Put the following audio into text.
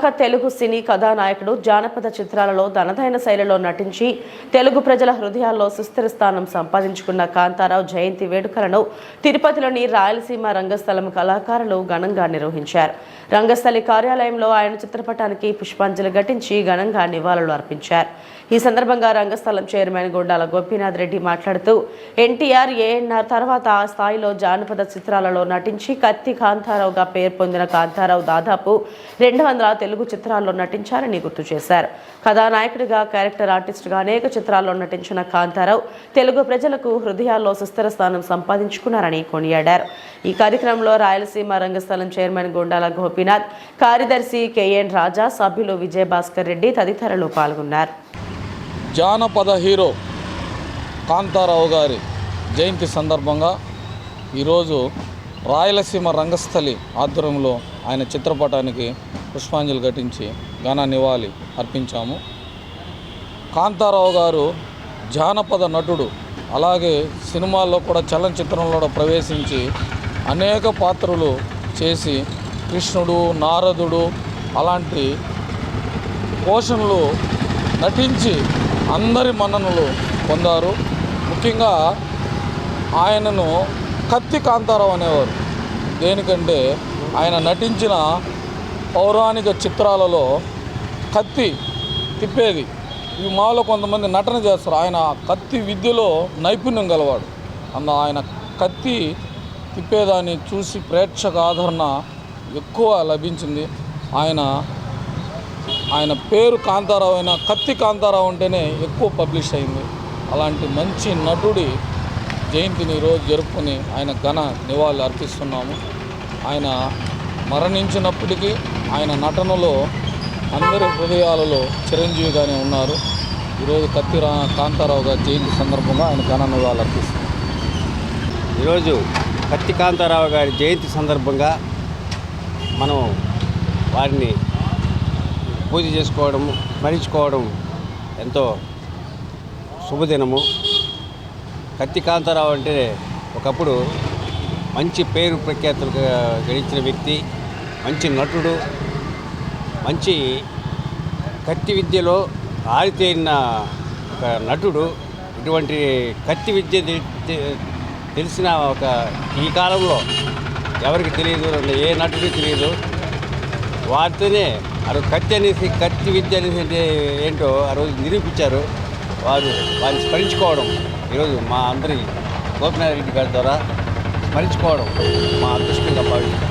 ప్రముఖ తెలుగు సినీ కథానాయకుడు జానపద చిత్రాలలో తనదైన శైలిలో నటించి తెలుగు ప్రజల హృదయాల్లో సుస్థిర స్థానం సంపాదించుకున్న కాంతారావు జయంతి వేడుకలను తిరుపతిలోని రాయలసీమ రంగస్థలం కళాకారులు ఘనంగా నిర్వహించారు. రంగస్థలి కార్యాలయంలో ఆయన చిత్రపటానికి పుష్పాంజలి ఘటించి ఘనంగా నివాళులు అర్పించారు. ఈ సందర్భంగా రంగస్థలం చైర్మన్ గుండాల గోపీనాథ్ రెడ్డి మాట్లాడుతూ ఎన్టీఆర్, ఏఎన్ఆర్ తర్వాత ఆ స్థాయిలో జానపద చిత్రాలలో నటించి కత్తి కాంతారావుగా పేరు పొందిన కాంతారావు దాదాపు 200 తెలుగు చిత్రాల్లో నటించారని గుర్తు చేశారు. కథానాయకుడిగా, క్యారెక్టర్ ఆర్టిస్ట్గా అనేక చిత్రాల్లో నటించిన కాంతారావు తెలుగు ప్రజలకు హృదయాల్లో సుస్థిర స్థానం సంపాదించుకున్నారని కొనియాడారు. ఈ కార్యక్రమంలో రాయలసీమ రంగస్థలం చైర్మన్ గుండాల గోపీనాథ్, కార్యదర్శి కేఎన్ రాజా, సభ్యులు విజయభాస్కర్ రెడ్డి తదితరులు పాల్గొన్నారు. జానపద హీరో కాంతారావు గారి జయంతి సందర్భంగా ఈరోజు రాయలసీమ రంగస్థలి ఆధ్వర్యంలో ఆయన చిత్రపటానికి పుష్పాంజలి ఘటించి ఘన నివాళి అర్పించాము. కాంతారావు గారు జానపద నటుడు, అలాగే సినిమాల్లో కూడా చలనచిత్రంలో ప్రవేశించి అనేక పాత్రలు చేసి కృష్ణుడు, నారదుడు అలాంటి పోషణలు నటించి అందరి మన్ననలు పొందారు. ముఖ్యంగా ఆయనను కత్తి కాంతారావు అనేవారు. దేనికంటే ఆయన నటించిన పౌరాణిక చిత్రాలలో కత్తి తిప్పేది, ఇవి మాలో కొంతమంది నటన చేస్తారు. ఆయన కత్తి విద్యలో నైపుణ్యం గలవాడు. ఆయన కత్తి తిప్పేదాన్ని చూసి ప్రేక్షక ఆదరణ ఎక్కువ లభించింది. ఆయన పేరు కాంతారావు అయినా కత్తి కాంతారావు అంటేనే ఎక్కువ పబ్లిష్ అయింది. అలాంటి మంచి నటుడి జయంతిని ఈరోజు జరుపుకొని ఆయన ఘన నివాళులు అర్పిస్తున్నాము. ఆయన మరణించినప్పటికీ ఆయన నటనలో అందరి హృదయాలలో చిరంజీవిగానే ఉన్నారు. ఈరోజు కత్తి కాంతారావు గారి జయంతి సందర్భంగా ఆయన ఘన నివాళులు అర్పిస్తున్నాం. ఈరోజు కత్తి కాంతారావు గారి జయంతి సందర్భంగా మనం వారిని పూజ చేసుకోవడం, స్మరించుకోవడం ఎంతో శుభదినము. కత్తి కాంతారావు అంటే ఒకప్పుడు మంచి పేరు ప్రఖ్యాతులు గడించిన వ్యక్తి, మంచి నటుడు, మంచి కత్తి విద్యలో ఆరితేరిన ఒక నటుడు. ఇటువంటి కత్తి విద్య తెలిసిన ఒక ఈ కాలంలో ఎవరికి తెలియదు, ఏ నటుడు తెలియదు. వారితోనే ఆ రోజు కత్తి విద్య అనేసి ఏంటో ఆ రోజు నిరూపించారు. వారిని స్మరించుకోవడం ఈరోజు మా అందరి గోపీనాథ్ రెడ్డి గారి ద్వారా స్మరించుకోవడం మా అదృష్టంగా భావిస్తాం.